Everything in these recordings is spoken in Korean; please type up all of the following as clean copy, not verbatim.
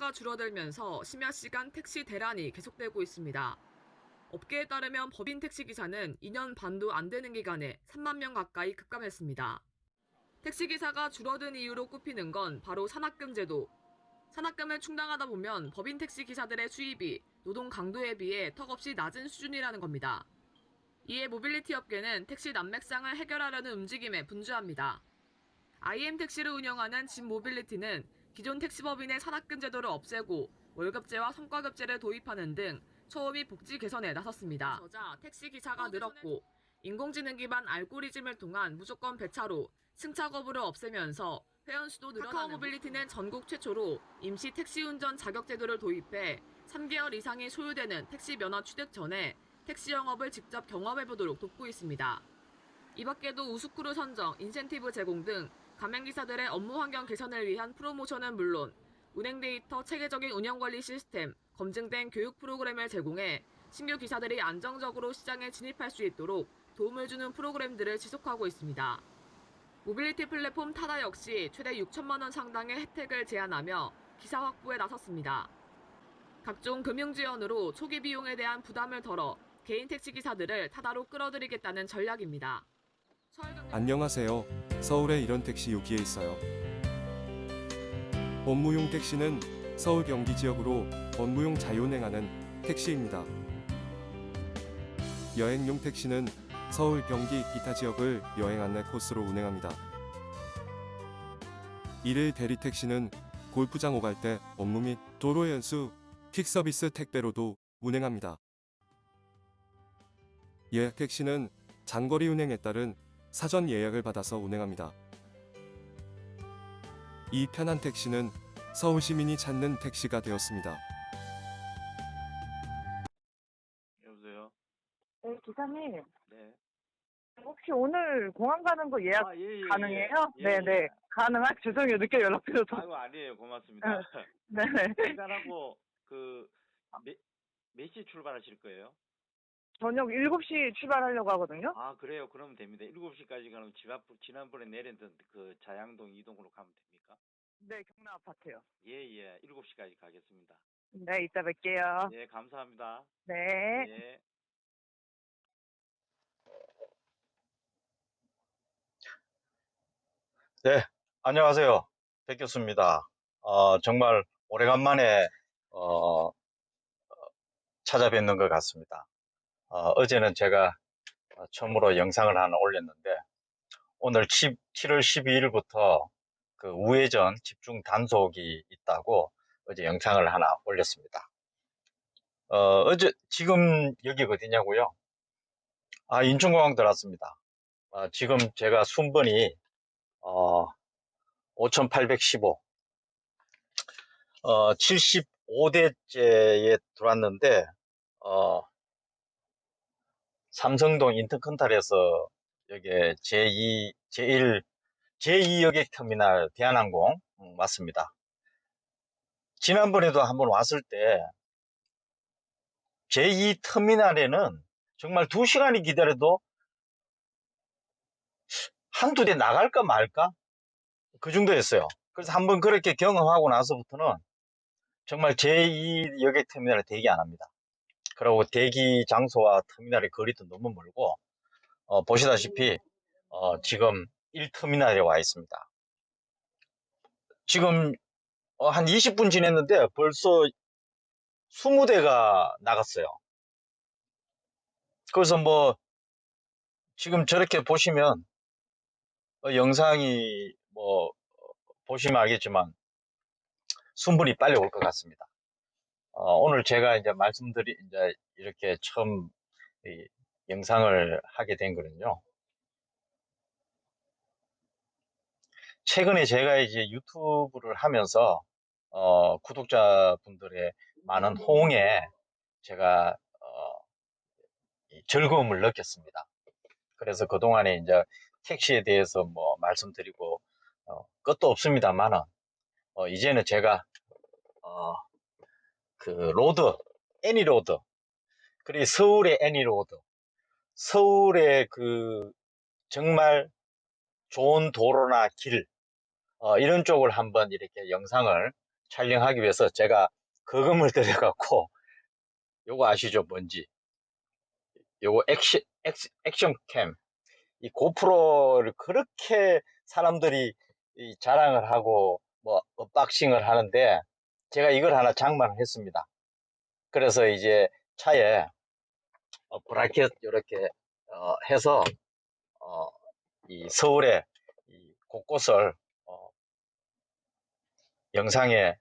수요가 줄어들면서 심야 시간 택시 대란이 계속되고 있습니다. 업계에 따르면 법인 택시기사는 2년 반도 안 되는 기간에 3만 명 가까이 급감했습니다. 택시기사가 줄어든 이유로 꼽히는 건 바로 산학금 제도. 산학금을 충당하다 보면 법인 택시기사들의 수입이 노동 강도에 비해 턱없이 낮은 수준이라는 겁니다. 이에 모빌리티 업계는 택시 난맥상을 해결하려는 움직임에 분주합니다. IM택시를 운영하는 진모빌리티는 기존 택시법인의 산학금 제도를 없애고 월급제와 성과급제를 도입하는 등 처우미 복지 개선에 나섰습니다. 그러자 택시기사가 늘었고 인공지능 기반 알고리즘을 통한 무조건 배차로 승차 거부를 없애면서 회원 수도 늘어나는 카카오모빌리티는 전국 최초로 임시 택시운전 자격 제도를 도입해 3개월 이상이 소요되는 택시 면허 취득 전에 택시 영업을 직접 경험해보도록 돕고 있습니다. 이 밖에도 우스크루 선정, 인센티브 제공 등 가맹기사들의 업무 환경 개선을 위한 프로모션은 물론 운행 데이터 체계적인 운영관리 시스템, 검증된 교육 프로그램을 제공해 신규 기사들이 안정적으로 시장에 진입할 수 있도록 도움을 주는 프로그램들을 지속하고 있습니다. 모빌리티 플랫폼 타다 역시 최대 6천만 원 상당의 혜택을 제한하며 기사 확보에 나섰습니다. 각종 금융 지원으로 초기 비용에 대한 부담을 덜어 개인 택시 기사들을 타다로 끌어들이겠다는 전략입니다. 안녕하세요. 서울에 이런 택시 여기에 있어요. 업무용 택시는 서울 경기 지역으로 업무용 자유운행하는 택시입니다. 여행용 택시는 서울 경기 기타 지역을 여행 안내 코스로 운행합니다. 일일 대리 택시는 골프장 오갈 때 업무 및 도로 연수, 퀵 서비스 택배로도 운행합니다. 예약 택시는 장거리 운행에 따른 사전 예약을 받아서 운행합니다. 이 편한 택시는 서울 시민이 찾는 택시가 되었습니다. 여보세요? 네, 기사님, 네. 혹시 오늘 공항 가는 거 예약 예, 가능해요? 예. 네네. 죄송해요. 늦게 연락드려서. 아이고, 아니에요. 고맙습니다. 네네. 일단하고, 몇 시에 출발하실 거예요? 저녁 7시 출발하려고 하거든요? 아, 그래요. 그러면 됩니다. 7시까지 가면 지난번에 내렸던 그 자양동 이동으로 가면 됩니까? 네, 경남 아파트요. 예. 7시까지 가겠습니다. 네, 이따 뵐게요. 예, 감사합니다. 네. 예. 네, 안녕하세요. 백 교수입니다. 정말 오래간만에 어, 찾아뵙는 것 같습니다. 어제는 제가 처음으로 영상을 하나 올렸는데 오늘 7월 12일부터 그 우회전 집중 단속이 있다고 어제 영상을 하나 올렸습니다. 지금 여기 어디냐고요? 인천공항 들어왔습니다. 지금 제가 순번이 5815 75대째에 들어왔는데, 삼성동 인터컨탈에서 여기 제2 여객터미널 대한항공 왔습니다. 지난번에도 한번 왔을 때 제2터미널에는 정말 2시간이 기다려도 한두 대 나갈까 말까? 그 정도였어요. 그래서 한번 그렇게 경험하고 나서부터는 정말 제2 여객터미널에 대기 안 합니다. 그리고 대기 장소와 터미널의 거리도 너무 멀고, 보시다시피 지금 1터미널에 와 있습니다. 지금 한 20분 지냈는데 벌써 20대가 나갔어요. 그래서 뭐 지금 저렇게 보시면 영상이 뭐 보시면 알겠지만 순번이 빨리 올 것 같습니다. 오늘 제가 이제 이제 이렇게 처음 이 영상을 하게 된 거는요. 최근에 제가 이제 유튜브를 하면서 구독자분들의 많은 호응에 제가 즐거움을 느꼈습니다. 그래서 그동안에 이제 택시에 대해서 뭐 말씀드리고 끝도 없습니다만은 이제는 제가 그 로드, 애니로드, 그리고 서울의 애니로드, 서울의 그 정말 좋은 도로나 길 이런 쪽을 한번 이렇게 영상을 촬영하기 위해서 제가 거금을 들여갖고 요거 아시죠? 뭔지. 요거 액션 캠. 이 고프로를 그렇게 사람들이 이 자랑을 하고 뭐 언박싱을 하는데 제가 이걸 하나 장만을 했습니다. 그래서 이제 차에 브라켓 이렇게 해서 이 서울의 이 곳곳을 영상에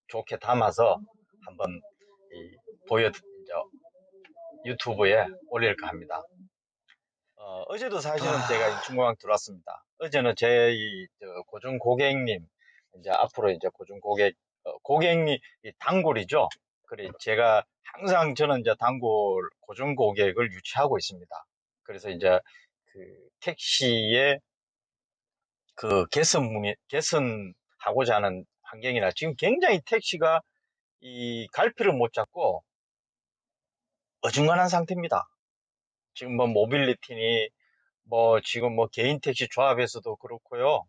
좋게 담아서 한번 이제 유튜브에 올릴까 합니다. 어제도 사실은 제가 인천공항 들어왔습니다. 어제는 제 고정 고객님, 이제 앞으로 이제 고정 고객님, 이 단골이죠. 그래, 제가 항상 저는 이제 단골, 고정 고객을 유치하고 있습니다. 그래서 이제 그 택시의 그 개선하고자 하는 환경이라 지금 굉장히 택시가 이 갈피를 못 잡고 어중간한 상태입니다. 지금 뭐 모빌리티니 뭐 지금 뭐 개인 택시 조합에서도 그렇고요.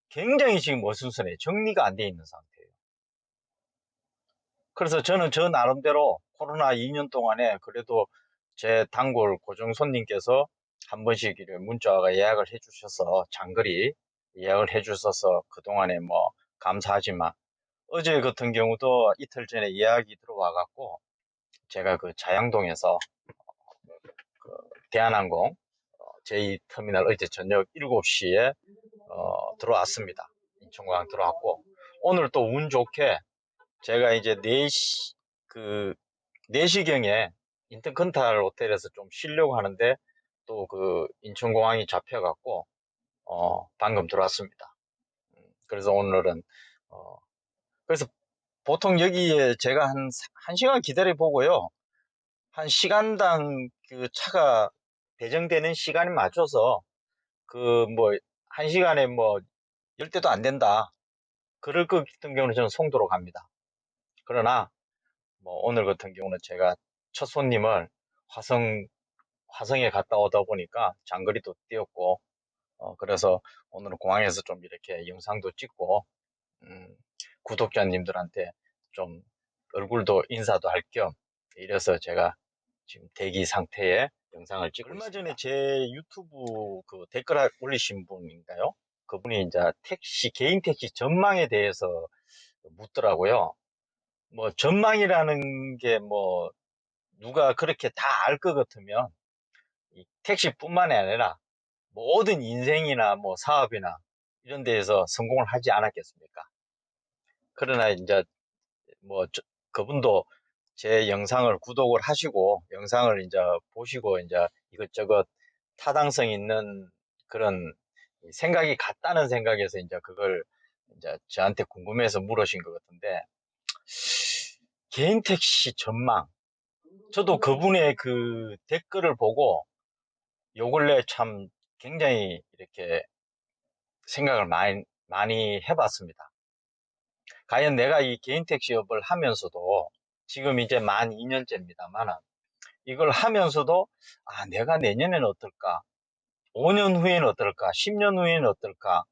굉장히 지금 어수선해요. 정리가 안 돼 있는 상태예요. 그래서 저는 저 나름대로 코로나 2년 동안에 그래도 제 단골 고정 손님께서 한 번씩 문자가 예약을 해주셔서 장거리 예약을 해주셔서 그동안에 뭐 감사하지만 어제 같은 경우도 이틀 전에 예약이 들어와 갖고 제가 그 자양동에서 그 대한항공 제2터미널 어제 저녁 7시에 들어왔습니다. 인천공항 들어왔고 오늘 또 운 좋게 제가 이제 4시 그 4시경에 인터컨탈 호텔에서 좀 쉬려고 하는데 또 그 인천공항이 잡혀갖고 방금 들어왔습니다. 그래서 오늘은 그래서 보통 여기에 제가 한 1시간 기다려 보고요. 한 시간당 그 차가 배정되는 시간에 맞춰서 그 뭐 1시간에 뭐 10대도 안 된다. 그럴 것 같은 경우는 저는 송도로 갑니다. 그러나 뭐 오늘 같은 경우는 제가 첫 손님을 화성에 갔다 오다 보니까 장거리도 뛰었고 그래서 오늘은 공항에서 좀 이렇게 영상도 찍고 구독자님들한테 좀 얼굴도 인사도 할 겸 이래서 제가 지금 대기 상태의 영상을 찍고 얼마 있습니다. 전에 제 유튜브 그 댓글 올리신 분인가요? 그분이 이제 개인 택시 전망에 대해서 묻더라고요. 뭐 전망이라는 게 뭐 누가 그렇게 다 알 것 같으면 이 택시뿐만이 아니라 모든 인생이나 뭐 사업이나 이런 데에서 성공을 하지 않았겠습니까? 그러나 이제 뭐 그분도 제 영상을 구독을 하시고 영상을 이제 보시고 이제 이것저것 타당성 있는 그런 생각이 같다는 생각에서 이제 그걸 이제 저한테 궁금해서 물으신 것 같은데 개인 택시 전망 저도 그분의 그 댓글을 보고 요 근래 참 굉장히 이렇게 생각을 많이 해봤습니다. 과연 내가 이 개인 택시업을 하면서도 지금 이제 만 2년째입니다만 이걸 하면서도 내가 내년에는 어떨까? 5년 후에는 어떨까? 10년 후에는 어떨까?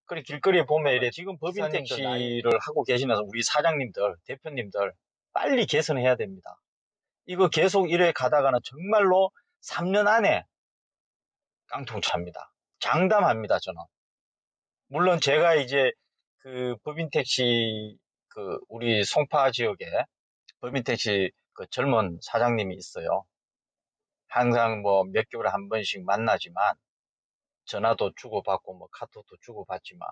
그리고 길거리에 보면 이래 지금 법인 택시를 하고 계시는 우리 사장님들, 대표님들 빨리 개선해야 됩니다. 이거 계속 이래 가다가는 정말로 3년 안에 깡통차입니다. 장담합니다, 저는. 물론 제가 이제 그 법인 택시 그 우리 송파 지역에 법인 택시 그 젊은 사장님이 있어요. 항상 뭐 몇 개월에 한 번씩 만나지만 전화도 주고받고 뭐 카톡도 주고받지만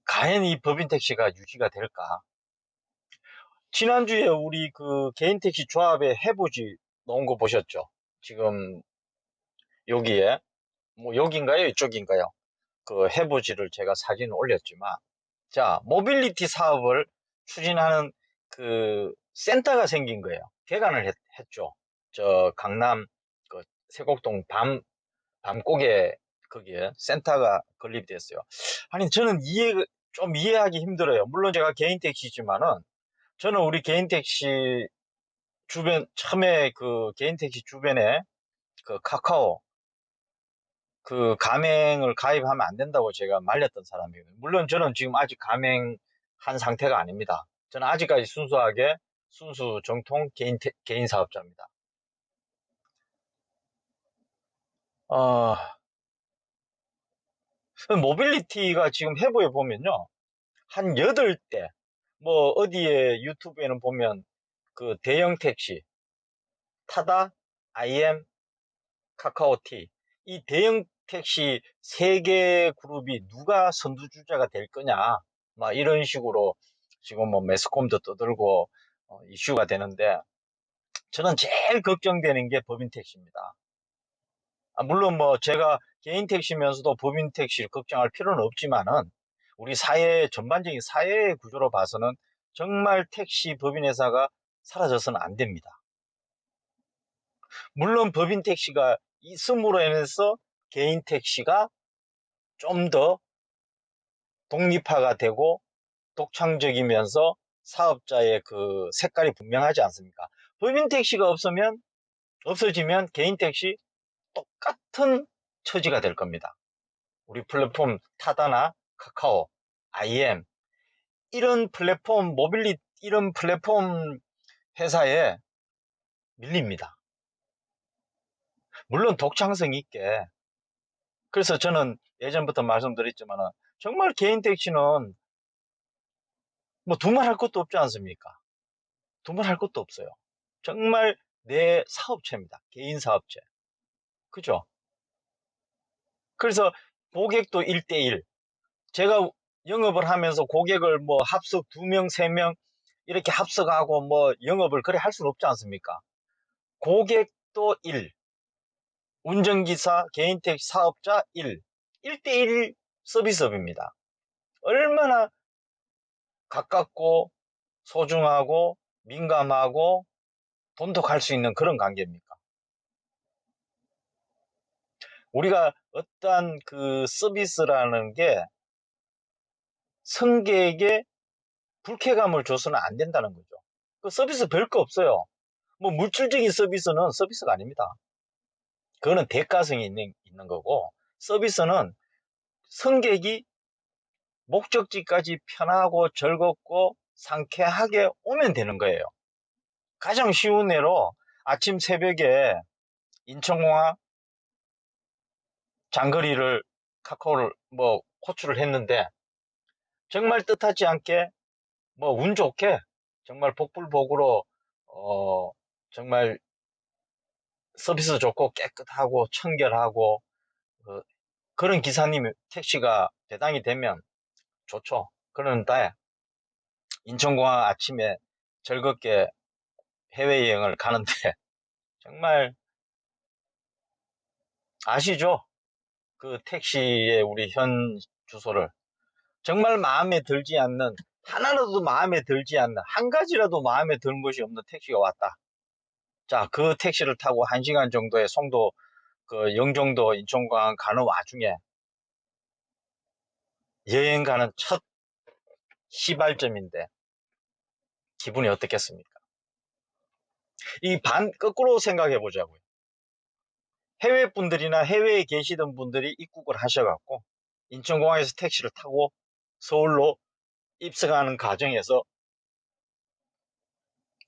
과연 이 법인 택시가 유지가 될까? 지난주에 우리 그 개인 택시 조합의 해부지 넣은 거 보셨죠? 지금 여기에 뭐 여긴가요? 이쪽인가요? 그 해부지를 제가 사진을 올렸지만 자, 모빌리티 사업을 추진하는 그 센터가 생긴 거예요. 개관을 했죠. 저 강남 그 세곡동 밤고개 거기에 센터가 건립됐어요. 아니 저는 좀 이해하기 힘들어요. 물론 제가 개인 택시지만은 저는 우리 개인 택시 주변 처음에 그 개인 택시 주변에 그 카카오 그 가맹을 가입하면 안 된다고 제가 말렸던 사람이거든요. 물론 저는 지금 아직 가맹 한 상태가 아닙니다. 저는 아직까지 순수하게 순수 정통 개인 사업자입니다. 어, 모빌리티가 지금 해부에 보면요. 한 8대, 뭐, 어디에 유튜브에는 보면 그 대형 택시, 타다, IM, 카카오티, 이 대형 택시 3개 그룹이 누가 선두주자가 될 거냐, 막 이런 식으로 지금 뭐 매스컴도 떠들고 이슈가 되는데, 저는 제일 걱정되는 게 법인 택시입니다. 물론 뭐 제가 개인 택시면서도 법인 택시를 걱정할 필요는 없지만은 우리 사회 전반적인 사회의 구조로 봐서는 정말 택시 법인 회사가 사라져서는 안 됩니다. 물론 법인 택시가 있음으로 인해서 개인 택시가 좀 더 독립화가 되고 독창적이면서 사업자의 그 색깔이 분명하지 않습니까? 법인 택시가 없어지면 개인 택시 똑같은 처지가 될 겁니다. 우리 플랫폼 타다나 카카오, IM 이런 플랫폼 이런 플랫폼 회사에 밀립니다. 물론 독창성 있게. 그래서 저는 예전부터 말씀드렸지만 정말 개인 택시는 뭐 두말할 것도 없지 않습니까? 두말할 것도 없어요. 정말 내 사업체입니다. 개인 사업체. 그죠? 그래서 고객도 1대1. 제가 영업을 하면서 고객을 뭐 합석 2명, 3명 이렇게 합석하고 뭐 영업을 그래 할 수는 없지 않습니까? 고객도 1, 운전기사, 개인택시 사업자 1, 1대1 서비스업입니다. 얼마나 가깝고 소중하고 민감하고 돈독할 수 있는 그런 관계입니까? 우리가 어떠한 그 서비스라는 게 승객에게 불쾌감을 줘서는 안 된다는 거죠. 그 서비스 별거 없어요. 뭐 물질적인 서비스는 서비스가 아닙니다. 그거는 대가성이 있는 거고, 서비스는 승객이 목적지까지 편하고 즐겁고 상쾌하게 오면 되는 거예요. 가장 쉬운 예로 아침 새벽에 인천공항 장거리를 카카오를 뭐 호출을 했는데 정말 뜻하지 않게 뭐 운 좋게 정말 복불복으로 정말 서비스 좋고 깨끗하고 청결하고 그런 기사님 택시가 배당이 되면 좋죠. 그런데 인천공항 아침에 즐겁게 해외여행을 가는데 정말 아시죠? 그 택시의 우리 현 주소를 정말 마음에 들지 않는 하나라도 마음에 들지 않는 한 가지라도 마음에 드는 것이 없는 택시가 왔다. 자, 그 택시를 타고 1시간 정도의 송도 그 영종도 인천공항 가는 와중에 여행 가는 첫 시발점인데 기분이 어떻겠습니까? 거꾸로 생각해 보자고요. 해외 분들이나 해외에 계시던 분들이 입국을 하셔갖고 인천공항에서 택시를 타고 서울로 입성하는 과정에서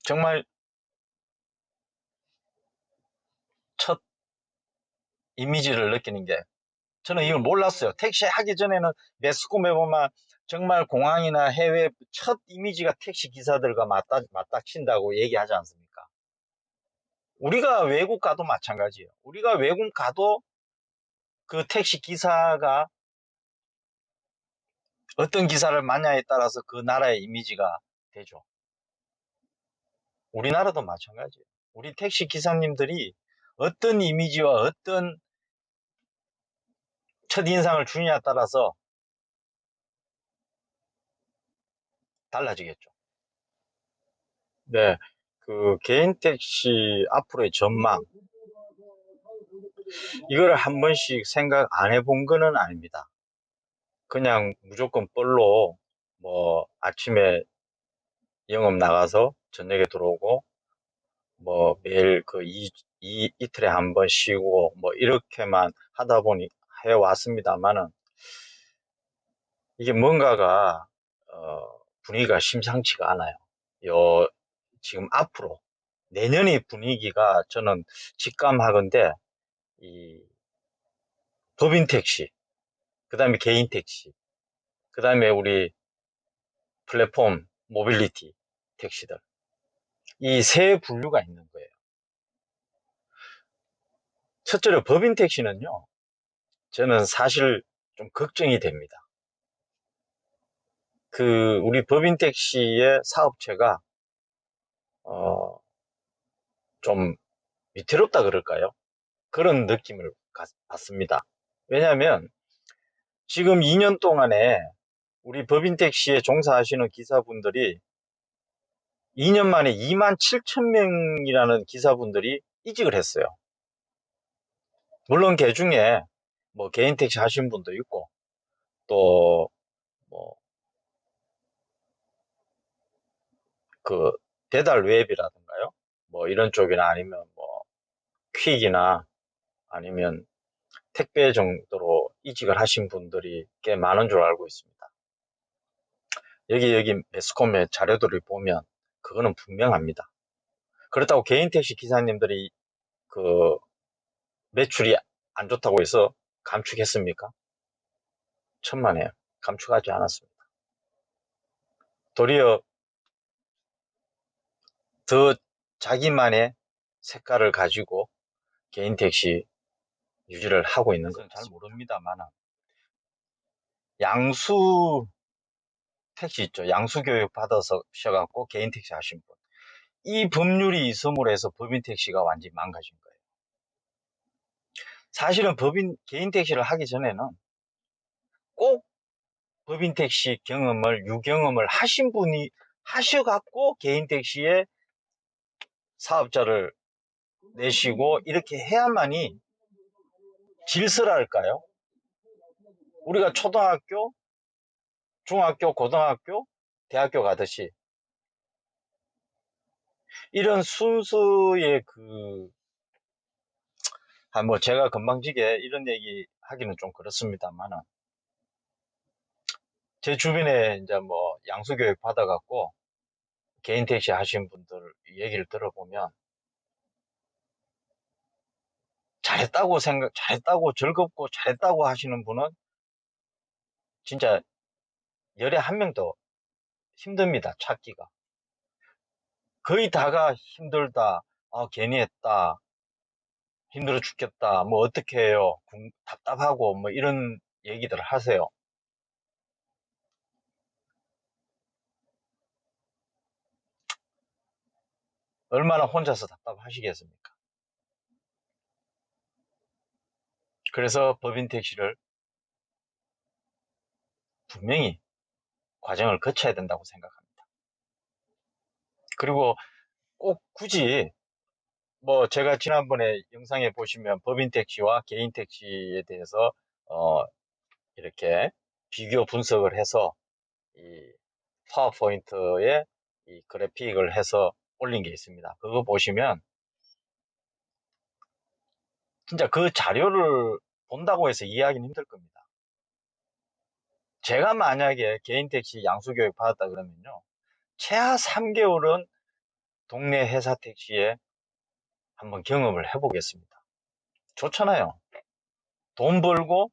정말 첫 이미지를 느끼는 게 저는 이걸 몰랐어요. 택시 하기 전에는 매스컴에 보면 정말 공항이나 해외 첫 이미지가 택시 기사들과 맞닥친다고 얘기하지 않습니까? 우리가 외국 가도 마찬가지예요. 우리가 외국 가도 그 택시 기사가 어떤 기사를 만냐에 따라서 그 나라의 이미지가 되죠. 우리나라도 마찬가지예요. 우리 택시 기사님들이 어떤 이미지와 어떤 첫인상을 주느냐에 따라서 달라지겠죠. 네. 그 개인 택시 앞으로의 전망, 이거를 한 번씩 생각 안 해본 거는 아닙니다. 그냥 무조건 뻘로 뭐 아침에 영업 나가서 저녁에 들어오고 뭐 매일 그 이틀에 한 번 쉬고 뭐 이렇게만 하다 보니 해왔습니다만은 이게 뭔가가 분위기가 심상치가 않아요. 지금 앞으로 내년의 분위기가 저는 직감하건대 이 법인 택시, 그 다음에 개인 택시, 그 다음에 우리 플랫폼 모빌리티 택시들, 이 세 분류가 있는 거예요. 첫째로 법인 택시는요, 저는 사실 좀 걱정이 됩니다. 우리 법인 택시의 사업체가 좀 위태롭다 그럴까요? 그런 느낌을 받습니다. 왜냐하면 지금 2년 동안에 우리 법인 택시에 종사하시는 기사분들이 2년 만에 2만 7천 명이라는 기사분들이 이직을 했어요. 물론 그 중에 뭐 개인 택시 하신 분도 있고, 또 뭐 그 배달 웹이라든가요, 뭐 이런 쪽이나 아니면 뭐 퀵이나 아니면 택배 정도로 이직을 하신 분들이 꽤 많은 줄 알고 있습니다. 여기 매스컴의 자료들을 보면 그거는 분명합니다. 그렇다고 개인 택시 기사님들이 그 매출이 안 좋다고 해서 감축했습니까? 천만에요. 감축하지 않았습니다. 도리어 더 자기만의 색깔을 가지고 개인 택시 유지를 하고 있는 건 잘 모릅니다만, 양수 택시 있죠. 양수 교육 받아서 쉬어갖고 개인 택시 하신 분. 이 법률이 있음으로 해서 법인 택시가 완전히 망가진 거예요. 사실은 개인 택시를 하기 전에는 꼭 법인 택시 유경험을 하신 분이 하셔갖고 개인 택시에 사업자를 내시고 이렇게 해야만이 질서랄까요? 우리가 초등학교, 중학교, 고등학교, 대학교 가듯이 이런 순수의 뭐 제가 건방지게 이런 얘기 하기는 좀 그렇습니다만은, 제 주변에 이제 뭐 양수교육 받아갖고 개인 택시 하신 분들 얘기를 들어보면 잘했다고 즐겁고 잘했다고 하시는 분은 진짜 열에 한 명도 힘듭니다, 찾기가. 거의 다가 힘들다, 괜히 했다, 힘들어 죽겠다, 뭐 어떻게 해요, 답답하고 뭐 이런 얘기들 하세요. 얼마나 혼자서 답답하시겠습니까? 그래서 법인 택시를 분명히 과정을 거쳐야 된다고 생각합니다. 그리고 꼭 굳이 뭐 제가 지난번에 영상에 보시면 법인 택시와 개인 택시에 대해서 이렇게 비교 분석을 해서 이 파워포인트에 이 그래픽을 해서 올린 게 있습니다. 그거 보시면 진짜 그 자료를 본다고 해서 이해하기는 힘들 겁니다. 제가 만약에 개인 택시 양수교육 받았다 그러면요, 최하 3개월은 동네 회사 택시에 한번 경험을 해보겠습니다. 좋잖아요. 돈 벌고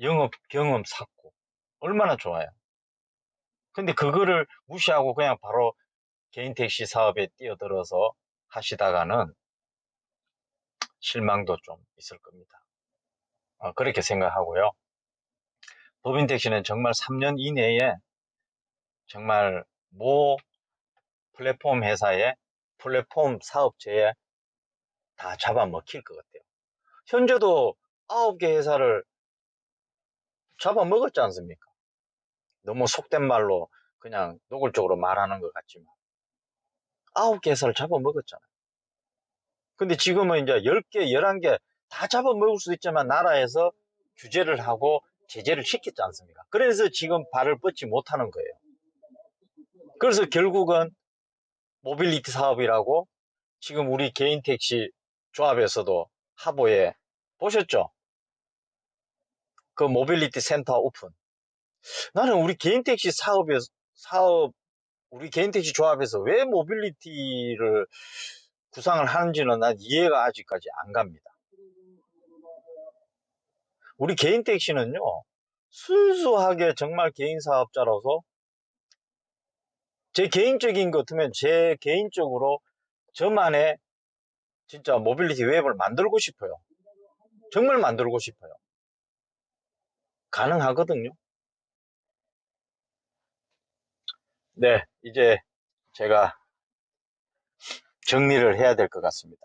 영업 경험 쌓고 얼마나 좋아요. 근데 그거를 무시하고 그냥 바로 개인 택시 사업에 뛰어들어서 하시다가는 실망도 좀 있을 겁니다. 그렇게 생각하고요. 법인 택시는 정말 3년 이내에 정말 모 플랫폼 회사에, 플랫폼 사업체에 다 잡아먹힐 것 같아요. 현재도 9개 회사를 잡아먹었지 않습니까? 너무 속된 말로 그냥 노골적으로 말하는 것 같지만 9개 회사를 잡아먹었잖아요. 근데 지금은 이제 10개, 11개 다 잡아먹을 수 있지만 나라에서 규제를 하고 제재를 시켰지 않습니까? 그래서 지금 발을 뻗지 못하는 거예요. 그래서 결국은 모빌리티 사업이라고 지금 우리 개인 택시 조합에서도 하보에 보셨죠? 그 모빌리티 센터 오픈. 나는 우리 개인 택시 사업에서 사업, 우리 개인택시 조합에서 왜 모빌리티를 구상을 하는지는 난 이해가 아직까지 안 갑니다. 우리 개인택시는요, 순수하게 정말 개인 사업자로서 제 개인적인 것 같으면 제 개인적으로 저만의 진짜 모빌리티 웹을 만들고 싶어요. 정말 만들고 싶어요. 가능하거든요. 네, 이제 제가 정리를 해야 될 것 같습니다.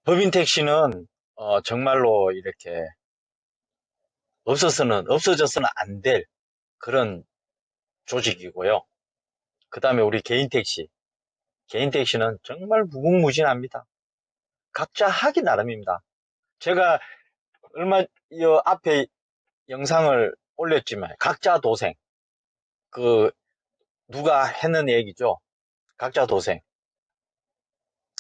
법인 택시는 정말로 이렇게 없어져서는 안 될 그런 조직이고요. 그 다음에 우리 개인 택시는 정말 무궁무진합니다. 각자 하기 나름입니다. 제가 얼마 앞에 영상을 올렸지만 각자 도생, 그 누가 했는 얘기죠. 각자 도생.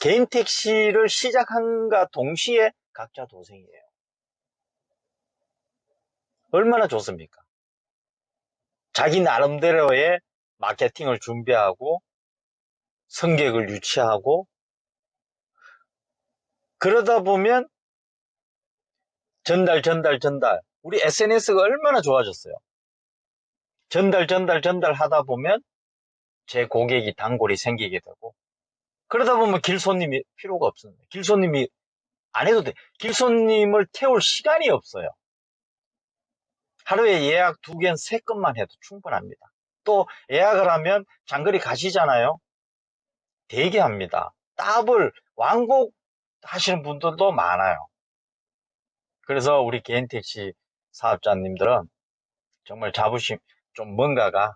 개인 택시를 시작한과 동시에 각자 도생이에요. 얼마나 좋습니까? 자기 나름대로의 마케팅을 준비하고 성격을 유치하고 그러다 보면 전달. 우리 SNS가 얼마나 좋아졌어요. 전달 하다 보면 제 고객이 단골이 생기게 되고 그러다 보면 길손님이 필요가 없습니다. 길손님이 안 해도 돼. 길손님을 태울 시간이 없어요. 하루에 예약 2건, 3건만 해도 충분합니다. 또 예약을 하면 장거리 가시잖아요. 대기합니다. 더블, 왕복 하시는 분들도 많아요. 그래서 우리 개인택시 사업자님들은 정말 자부심, 좀 뭔가가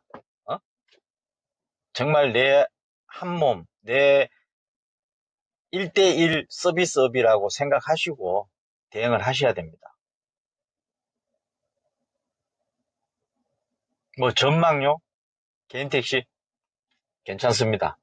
정말 내 한몸, 내 1대1 서비스업이라고 생각하시고 대응을 하셔야 됩니다. 뭐 전망요? 개인택시 괜찮습니다.